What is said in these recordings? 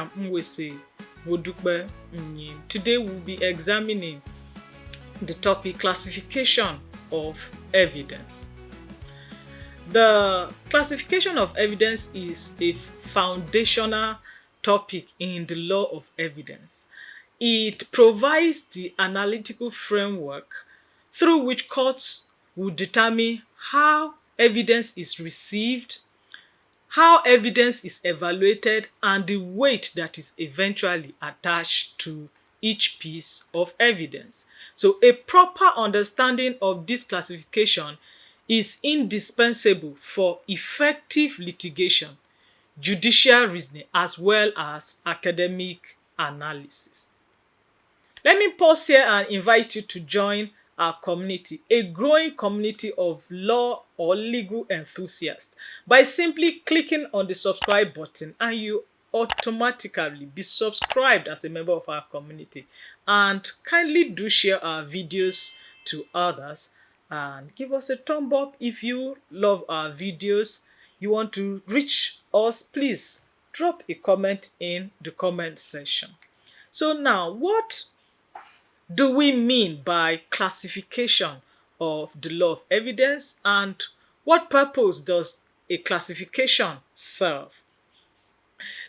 am Mwese Wodukbe Nyim. Today we'll be examining the topic classification of evidence. The classification of evidence is a foundational topic in the law of evidence. It provides the analytical framework through which courts will determine how evidence is received, how evidence is evaluated, and the weight that is eventually attached to each piece of evidence. So a proper understanding of this classification is indispensable for effective litigation, judicial reasoning, as well as academic analysis. Let me pause here and invite you to join our community, a growing community of law or legal enthusiasts, by simply clicking on the subscribe button, and you automatically be subscribed as a member of our community. And kindly do share our videos to others and give us a thumb up if you love our videos. You want to reach us, please drop a comment in the comment section. So now, what do we mean by classification of the law of evidence, and what purpose does a classification serve?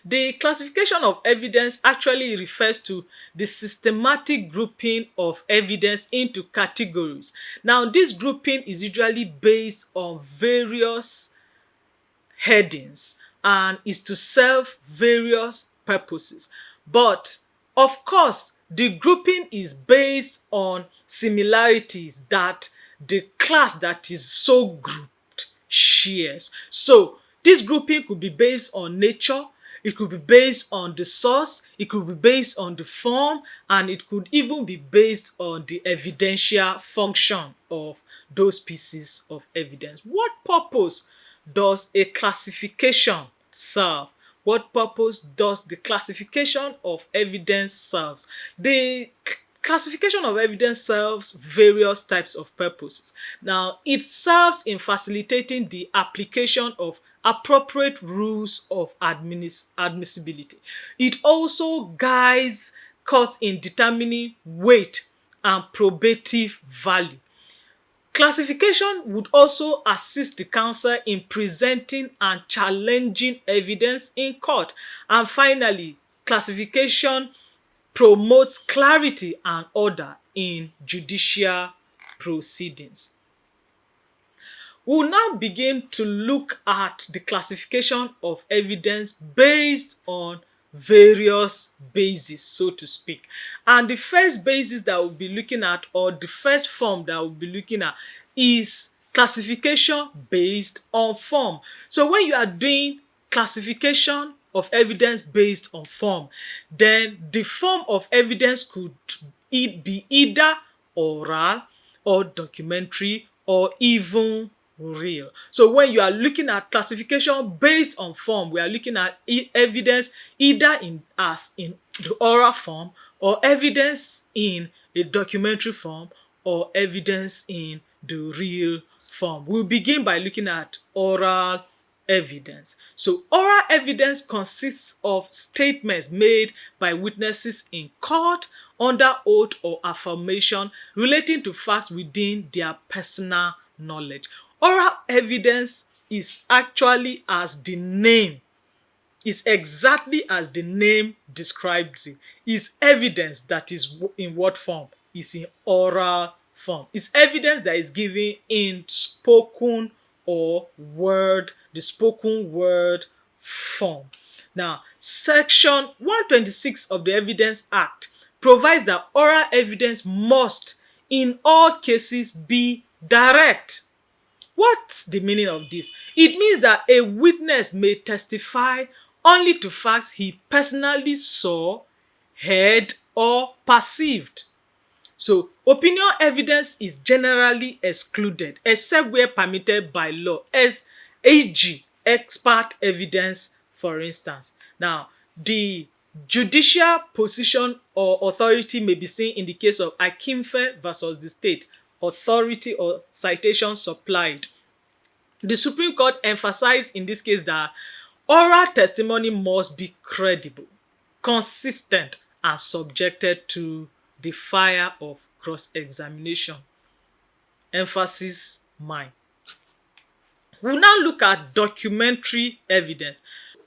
The classification of evidence actually refers to the systematic grouping of evidence into categories. Now, this grouping is usually based on various headings and is to serve various purposes. But of course, the grouping is based on similarities that the class that is so grouped shares. So this grouping could be based on nature, it could be based on the source, it could be based on the form, and it could even be based on the evidential function of those pieces of evidence. What purpose does a classification serve? What purpose does the classification of evidence serve? The classification of evidence serves various types of purposes. Now, it serves in facilitating the application of appropriate rules of admissibility. It also guides courts in determining weight and probative value. Classification would also assist the counsel in presenting and challenging evidence in court. And finally, classification promotes clarity and order in judicial proceedings. We'll now begin to look at the classification of evidence based on various bases, so to speak. And the first basis that we'll be looking at, or the first form that we'll be looking at, is classification based on form. So when you are doing classification of evidence based on form, then the form of evidence could be either oral or documentary or even real. So when you are looking at classification based on form, we are looking at evidence either in the oral form, or evidence in a documentary form, or evidence in the real form. We'll begin by looking at oral evidence. So oral evidence consists of statements made by witnesses in court under oath or affirmation relating to facts within their personal knowledge. Oral evidence is actually exactly as the name describes it. Is evidence that is in what form? Is in oral form. It's evidence that is given in spoken or the spoken word form. Now, Section 126 of the Evidence Act provides that oral evidence must, in all cases, be direct. What's the meaning of this? It means that a witness may testify only to facts he personally saw, heard, or perceived. So, opinion evidence is generally excluded except where permitted by law, as e.g. expert evidence, for instance. Now, the judicial position or authority may be seen in the case of Akimfe versus the state, authority or citation supplied. The Supreme Court emphasized in this case that oral testimony must be credible. consistent, and subjected to the fire of cross-examination. Emphasis mine. We'll now look at documentary evidence.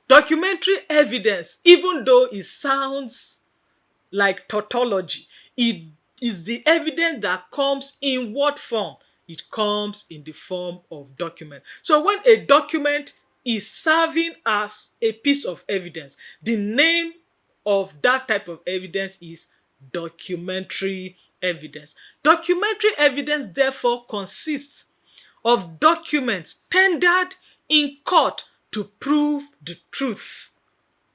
Documentary evidence, even though it sounds like tautology, it is the evidence that comes in what form? It comes in the form of document. So when a document is serving as a piece of evidence, the name of that type of evidence is documentary evidence. Documentary evidence therefore consists of documents tendered in court to prove the truth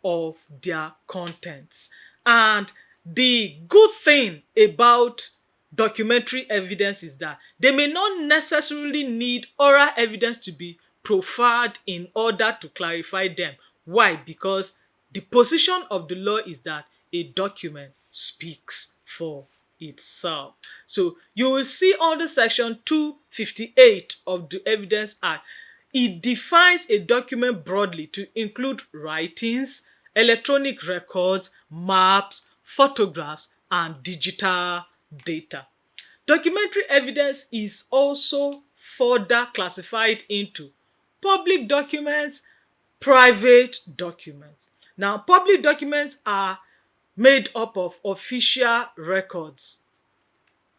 of their contents. And the good thing about documentary evidence is that they may not necessarily need oral evidence to be proffered in order to clarify them. Why? Because the position of the law is that a document speaks for itself. So you will see under section 258 of the Evidence Act, it defines a document broadly to include writings, electronic records, maps, photographs, and digital data. Documentary evidence is also further classified into public documents, private documents. Now, public documents are made up of official records,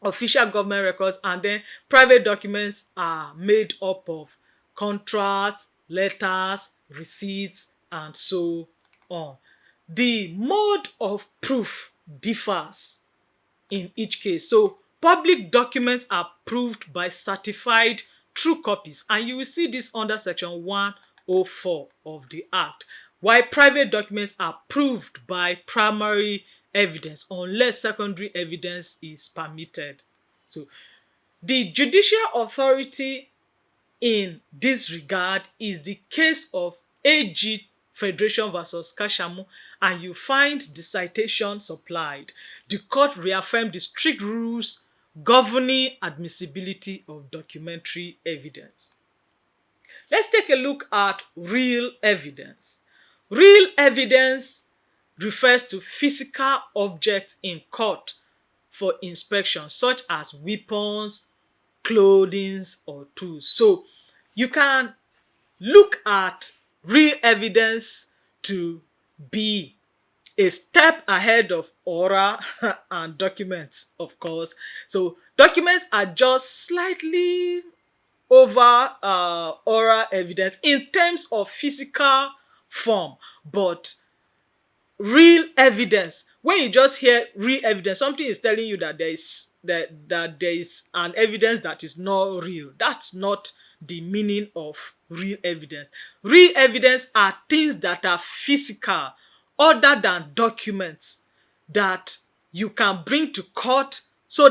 official government records, and then private documents are made up of contracts, letters, receipts, and so on. The mode of proof differs in each case. So public documents are proved by certified true copies, and you will see this under section 104 of the Act, while private documents are proved by primary evidence unless secondary evidence is permitted. So the judicial authority in this regard is the case of AG Federation versus Kashamu, and you find the citation supplied. The court reaffirmed the strict rules governing admissibility of documentary evidence. Let's take a look at real evidence. Real evidence refers to physical objects in court for inspection, such as weapons, clothing, or tools. So you can look at real evidence to be a step ahead of oral and documents, of course. So documents are just slightly over oral evidence in terms of physical form, but real evidence, when you just hear real evidence, something is telling you that there is an evidence that is not real. That's not the meaning of real evidence. Real evidence are things that are physical, other than documents, that you can bring to court so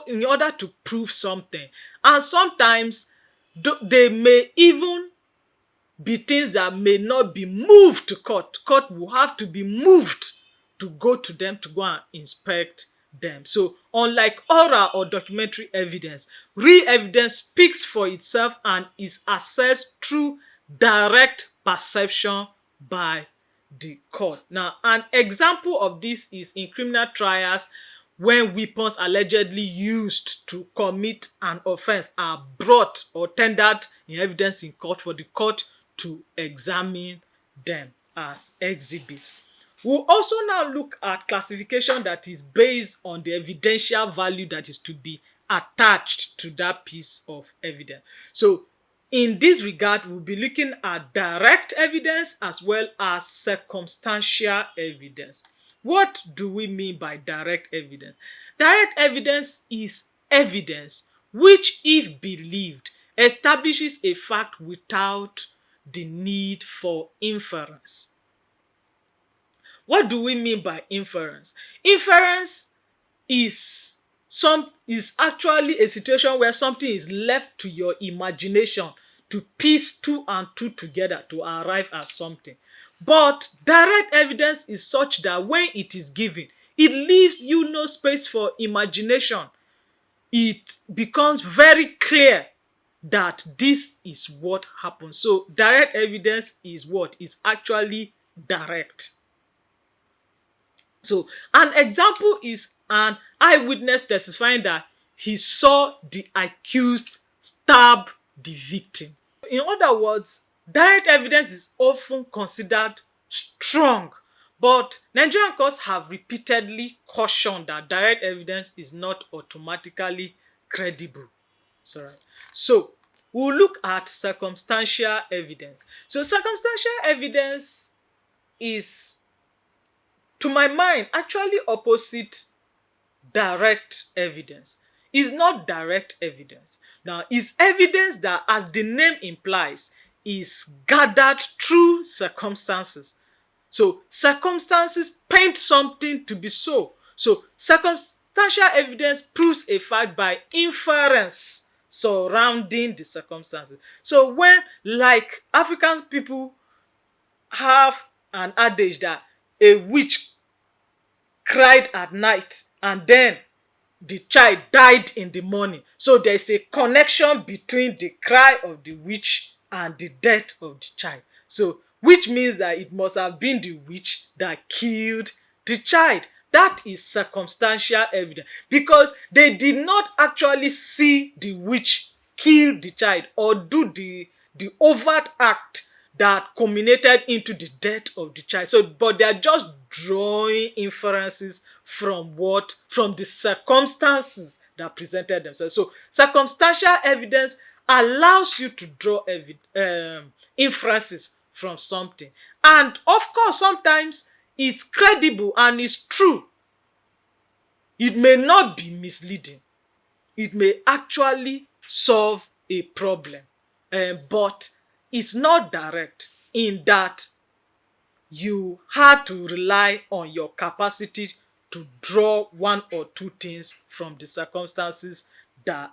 in order to prove something. And sometimes they may even be things that may not be moved to court. Court will have to be moved to go to them to go and inspect them. So unlike oral or documentary evidence, real evidence speaks for itself and is assessed through direct perception by the court. Now, an example of this is in criminal trials when weapons allegedly used to commit an offense are brought or tendered in evidence in court for the court to examine them as exhibits. We'll also now look at classification that is based on the evidential value that is to be attached to that piece of evidence. So in this regard, we'll be looking at direct evidence as well as circumstantial evidence. What do we mean by direct evidence? Direct evidence is evidence which, if believed, establishes a fact without the need for inference. What do we mean by inference? Inference is actually a situation where something is left to your imagination to piece two and two together to arrive at something. But direct evidence is such that when it is given, it leaves you no space for imagination. It becomes very clear that this is what happened. So direct evidence is what is actually direct. So an example is an eyewitness testifying that he saw the accused stab the victim. In other words, direct evidence is often considered strong, but Nigerian courts have repeatedly cautioned that direct evidence is not automatically credible. Sorry. So we'll look at circumstantial evidence. So circumstantial evidence is, to my mind, actually opposite direct evidence. Is not direct evidence. Now, is evidence that, as the name implies, is gathered through circumstances. So circumstances paint something to be so. So circumstantial evidence proves a fact by inference surrounding the circumstances. So when, like, African people have an adage that a witch cried at night and then the child died in the morning. So there's a connection between the cry of the witch and the death of the child. So, which means that it must have been the witch that killed the child. That is circumstantial evidence, because they did not actually see the witch kill the child or do the overt act that culminated into the death of the child. So, but they are just drawing inferences from the circumstances that presented themselves. So circumstantial evidence allows you to draw inferences from something, and of course sometimes it's credible and it's true. It may not be misleading, it may actually solve a problem, but it's not direct in that you had to rely on your capacity to draw one or two things from the circumstances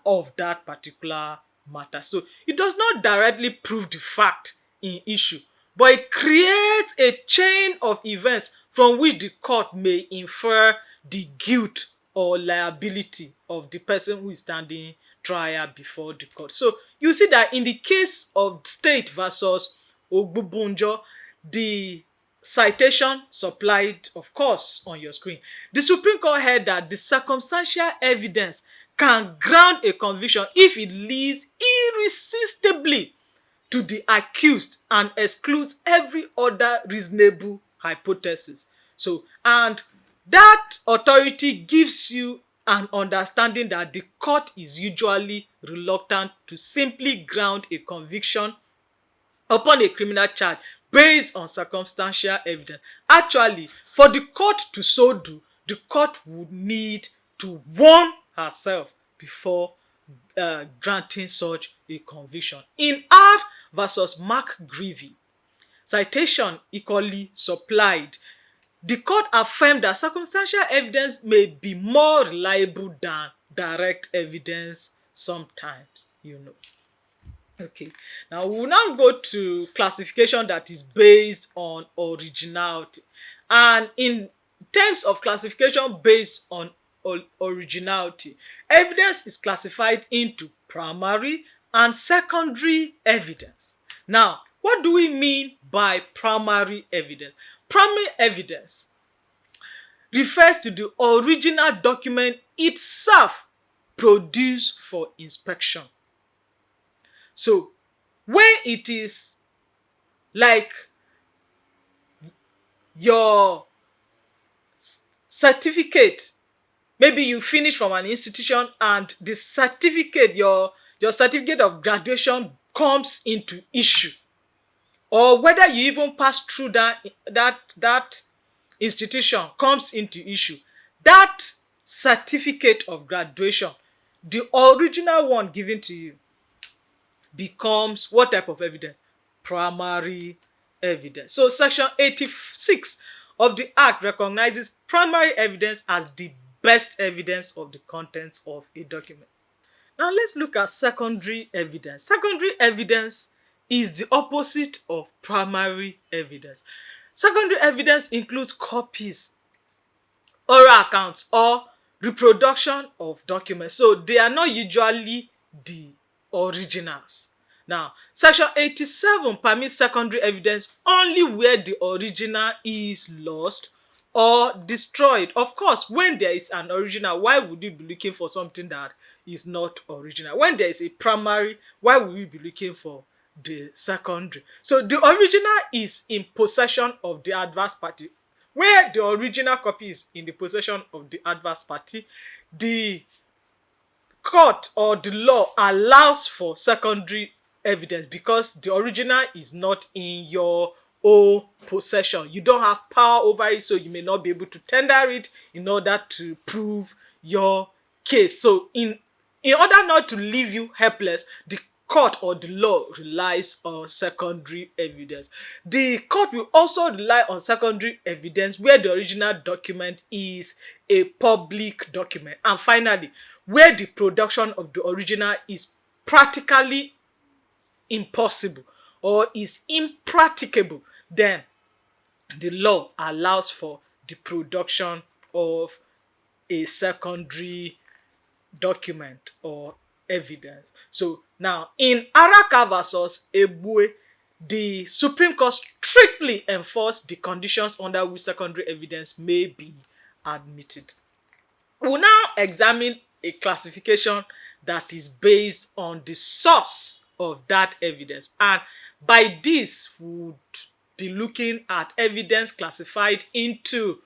of that particular matter. So it does not directly prove the fact in issue, but it creates a chain of events from which the court may infer the guilt or liability of the person who is standing trial before the court. So you see that in the case of State versus Ogbubunjo, the citation supplied, of course, on your screen, the Supreme Court held that the circumstantial evidence can ground a conviction if it leads irresistibly to the accused and excludes every other reasonable hypothesis. So, and that authority gives you an understanding that the court is usually reluctant to simply ground a conviction upon a criminal charge based on circumstantial evidence. Actually, for the court to so do, the court would need to warn herself before granting such a conviction. In R versus Mark Greevy, citation equally supplied, the court affirmed that circumstantial evidence may be more reliable than direct evidence sometimes, Okay, now we will now go to classification that is based on originality. And in terms of classification based on originality, evidence is classified into primary and secondary evidence. Now, what do we mean by primary evidence? Primary evidence refers to the original document itself produced for inspection. So when it is like your certificate, maybe you finish from an institution and the certificate, your certificate of graduation comes into issue, or whether you even pass through that institution comes into issue, that certificate of graduation, the original one given to you, becomes what type of evidence? Primary evidence. So section 86 of the Act recognizes primary evidence as the best evidence of the contents of a document. Now let's look at secondary evidence. Secondary evidence is the opposite of primary evidence. Secondary evidence includes copies, oral accounts, or reproduction of documents. So they are not usually the originals. Now, section 87 permits secondary evidence only where the original is lost or destroyed. Of course, when there is an original, why would you be looking for something that is not original? When there is a primary, why would you be looking for the secondary? So the original is in possession of the adverse party. Where the original copy is in the possession of the adverse party, the court or the law allows for secondary evidence because the original is not in your own possession. You don't have power over it, so you may not be able to tender it in order to prove your case. So in order not to leave you helpless, the court or the law relies on secondary evidence. The court will also rely on secondary evidence where the original document is a public document. And finally, where the production of the original is practically impossible or is impracticable, then the law allows for the production of a secondary document or evidence. So now in Araka versus Ebue, the Supreme Court strictly enforced the conditions under which secondary evidence may be admitted. We'll now examine a classification that is based on the source of that evidence, and by this we would be looking at evidence classified into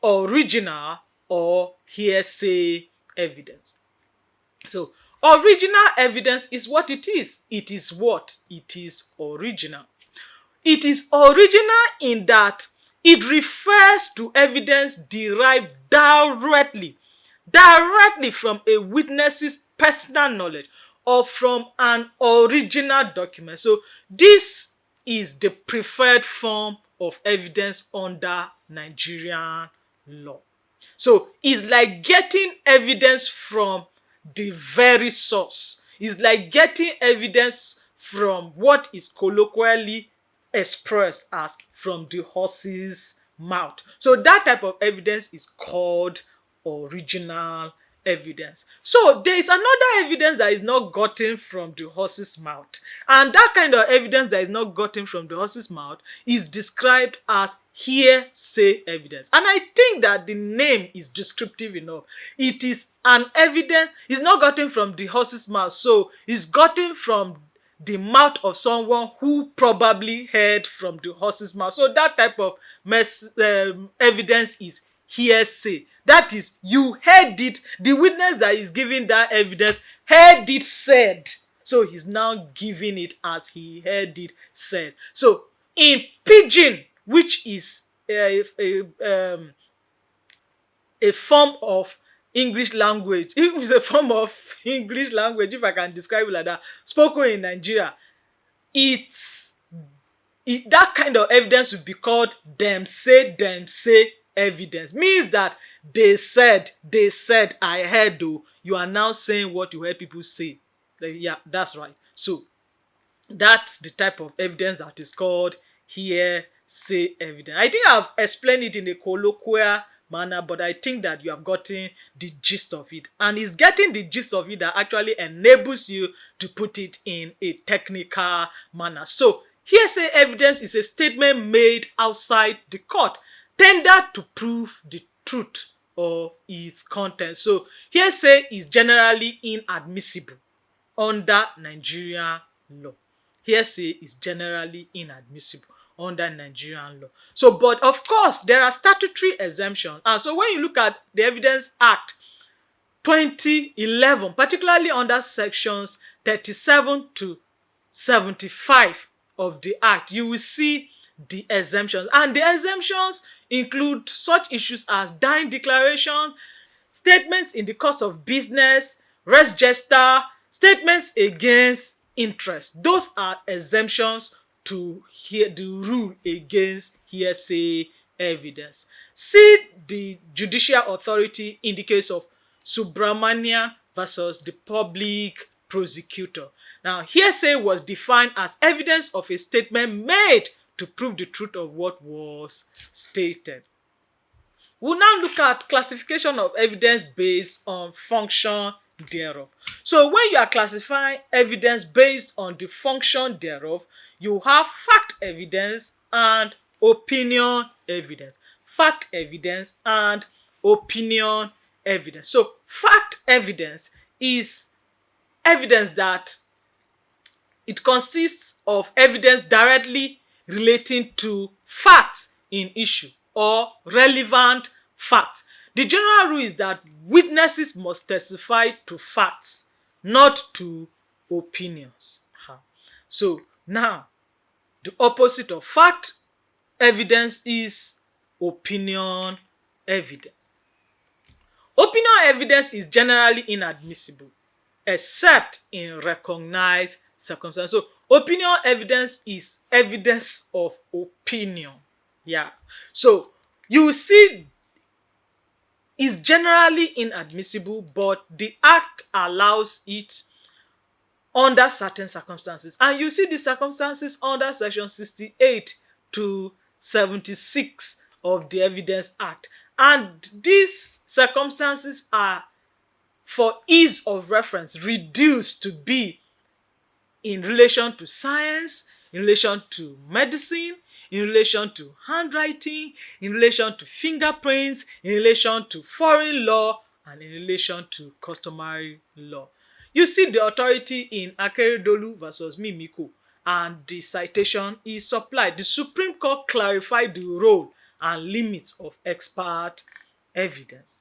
original or hearsay evidence. So original evidence is what it is. It is what? It is original. It is original in that it refers to evidence derived directly from a witness's personal knowledge or from an original document. So this is the preferred form of evidence under Nigerian law. So it's like getting evidence from the very source. It's like getting evidence from what is colloquially expressed as from the horse's mouth. So that type of evidence is called original evidence. So there is another evidence that is not gotten from the horse's mouth, and that kind of evidence that is not gotten from the horse's mouth is described as hearsay evidence. And I think that the name is descriptive enough. It is an evidence, it's not gotten from the horse's mouth, so it's gotten from the mouth of someone who probably heard from the horse's mouth. So that type of evidence is hearsay. That is, you heard it, the witness that is giving that evidence heard it said, so he's now giving it as he heard it said. So in pidgin, which is a form of English language, it is a form of English language, if I can describe it like that, spoken in Nigeria, that kind of evidence would be called dem say evidence. Means that they said, I heard though. You are now saying what you heard people say. Yeah, that's right. So that's the type of evidence that is called hearsay evidence. I think I've explained it in a colloquial manner, but I think that you have gotten the gist of it. And it's getting the gist of it that actually enables you to put it in a technical manner. So hearsay evidence is a statement made outside the court, tendered to prove the truth of its content. So hearsay is generally inadmissible under Nigerian law. Hearsay is generally inadmissible under Nigerian law. So, but of course, there are statutory exemptions. And so when you look at the Evidence Act 2011, particularly under sections 37 to 75 of the Act, you will see the exemptions. And the exemptions include such issues as dying declaration, statements in the course of business, res gesta, statements against interest. Those are exemptions to the rule against hearsay evidence. See the judicial authority in the case of Subramania versus the public prosecutor. Now, hearsay was defined as evidence of a statement made to prove the truth of what was stated. We'll now look at classification of evidence based on function thereof. So when you are classifying evidence based on the function thereof, you have fact evidence and opinion evidence. fact evidence and opinion evidence. So fact evidence is evidence that it consists of evidence directly relating to facts in issue or relevant facts. The general rule is that witnesses must testify to facts, not to opinions. So now, the opposite of fact evidence is opinion evidence. Opinion evidence is generally inadmissible except in recognized circumstances. So opinion evidence is evidence of opinion. Yeah. So you will see is generally inadmissible, but the act allows it under certain circumstances. And you see the circumstances under section 68 to 76 of the Evidence Act. And these circumstances are, for ease of reference, reduced to be in relation to science, in relation to medicine, in relation to handwriting, in relation to fingerprints, in relation to foreign law, and in relation to customary law. You see the authority in Akeredolu versus Mimiko, and the citation is supplied. The Supreme Court clarified the role and limits of expert evidence.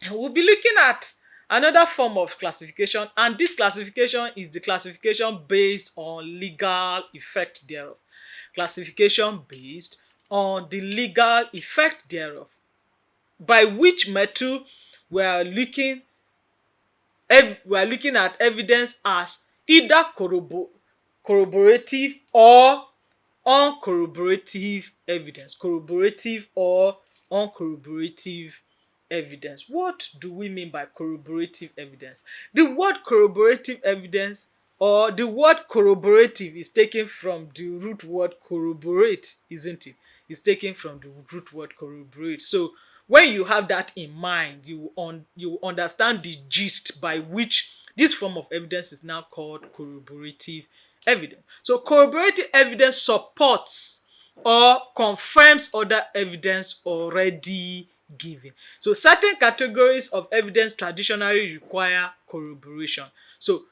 We'll be looking at another form of classification, and this classification is the classification based on legal effect thereof. Classification based on the legal effect thereof, by which method we are looking at evidence as either corroborative or uncorroborative evidence. Corroborative or uncorroborative evidence. What do we mean by corroborative evidence? The word corroborative evidence, or the word corroborative, is taken from the root word corroborate, isn't it? It's taken from the root word corroborate. So when you have that in mind, you understand the gist by which this form of evidence is now called corroborative evidence. So corroborative evidence supports or confirms other evidence already given. So certain categories of evidence traditionally require corroboration. So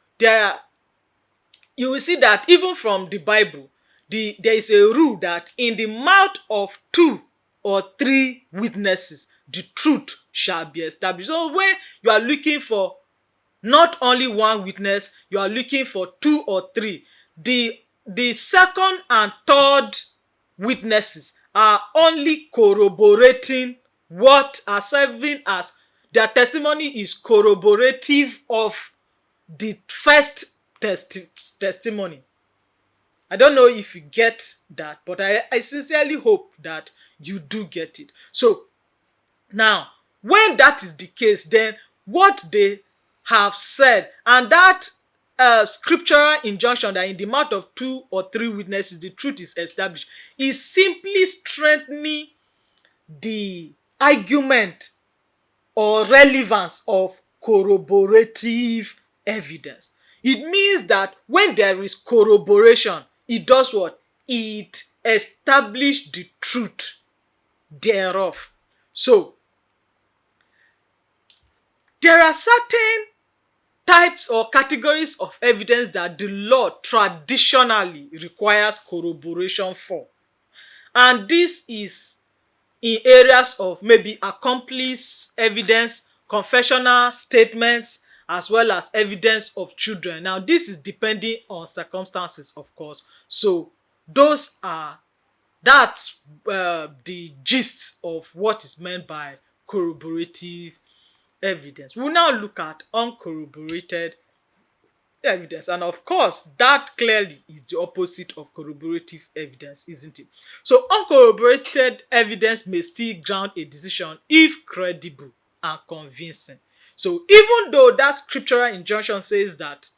you will see that even from the Bible, there is a rule that in the mouth of 2 or 3 witnesses, the truth shall be established. So when you are looking for not only one witness, you are looking for 2 or 3. The second and third witnesses are only corroborating what are serving as their testimony is corroborative of the first testimony. I don't know if you get that, but I sincerely hope that you do get it. So now, when that is the case, then what they have said, and that scriptural injunction that in the mouth of 2 or 3 witnesses the truth is established, is simply strengthening the argument or relevance of corroborative evidence. It means that when there is corroboration, it does what? It establishes the truth thereof. So there are certain types or categories of evidence that the law traditionally requires corroboration for. And this is in areas of maybe accomplice evidence, confessional statements, as well as evidence of children. Now, this is depending on circumstances, of course. So that's the gist of what is meant by corroborative evidence. We'll now look at uncorroborated evidence, and of course that clearly is the opposite of corroborative evidence, isn't it? So uncorroborated evidence may still ground a decision if credible and convincing. So even though that scriptural injunction says that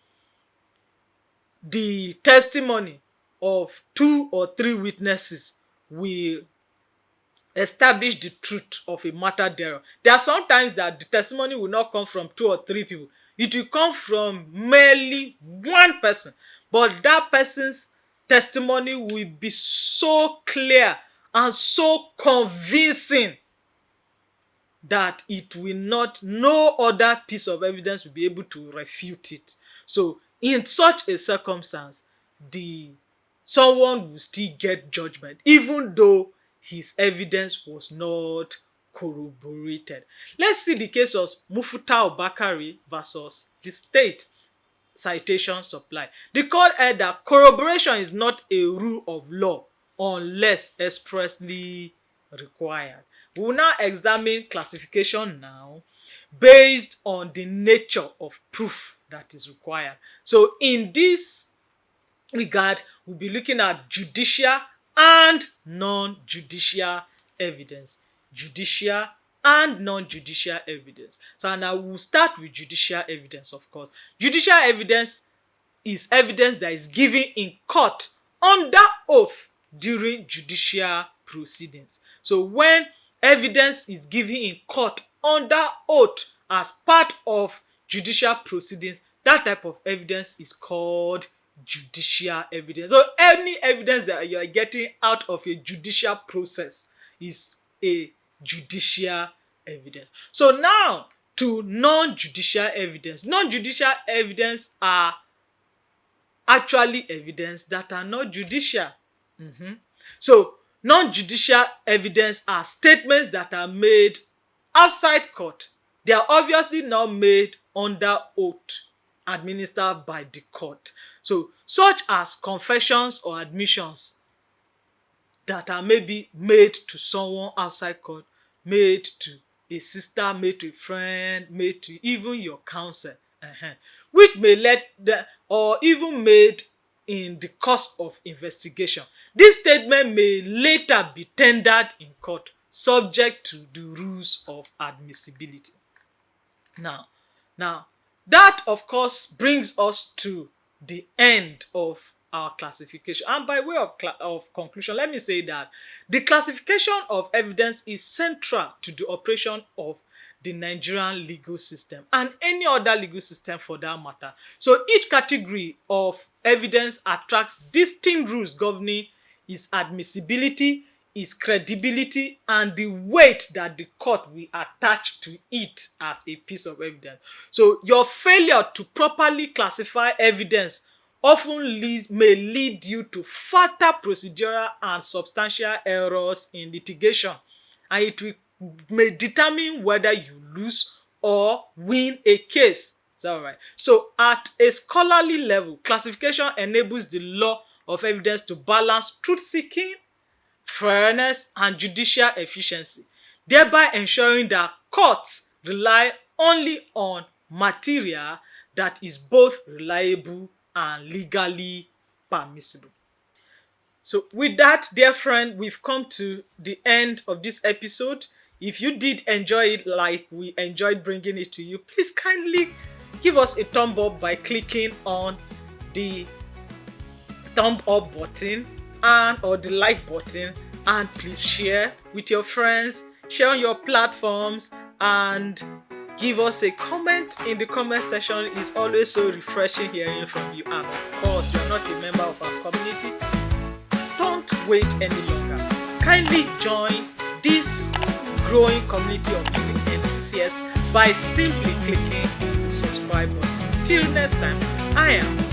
the testimony of 2 or 3 witnesses will establish the truth of a matter thereof, there are sometimes that the testimony will not come from 2 or 3 people. It will come from merely one person, but that person's testimony will be so clear and so convincing that no other piece of evidence will be able to refute it. So in such a circumstance, someone will still get judgment even though his evidence was not corroborated. Let's see the case of Mufuta Obakari versus the state. Citation supply. The court held that corroboration is not a rule of law unless expressly required. We will now examine classification now based on the nature of proof that is required. So in this regard, we'll be looking at judicial and non-judicial evidence. Judicial and non-judicial evidence. So now we'll start with judicial evidence, of course. Judicial evidence is evidence that is given in court under oath during judicial proceedings. So when evidence is given in court under oath as part of judicial proceedings, that type of evidence is called judicial evidence. So any evidence that you are getting out of a judicial process is a judicial evidence. So now to non-judicial evidence. Non-judicial evidence are actually evidence that are not judicial. So non-judicial evidence are statements that are made outside court. They are obviously not made under oath administered by the court. So such as confessions or admissions that are maybe made to someone outside court, made to a sister, made to a friend, made to even your counsel, which may or even made in the course of investigation. This statement may later be tendered in court subject to the rules of admissibility. Now, that of course brings us to the end of our classification. And by way of conclusion, let me say that the classification of evidence is central to the operation of the Nigerian legal system and any other legal system for that matter. So each category of evidence attracts distinct rules governing its admissibility, its credibility, and the weight that the court will attach to it as a piece of evidence. So your failure to properly classify evidence often may lead you to further procedural and substantial errors in litigation, and it may determine whether you lose or win a case. Is that right? So at a scholarly level, classification enables the law of evidence to balance truth-seeking, fairness, and judicial efficiency, thereby ensuring that courts rely only on material that is both reliable and legally permissible. So with that, dear friend, we've come to the end of this episode. If you did enjoy it like we enjoyed bringing it to you, please kindly give us a thumb up by clicking on the thumb up button or the like button, and please share with your friends, share on your platforms, and give us a comment in the comment section. It's always so refreshing hearing from you. And of course, you're not a member of our community, don't wait any longer. Kindly join this growing community of legal enthusiasts by simply clicking the subscribe button. Till next time, I am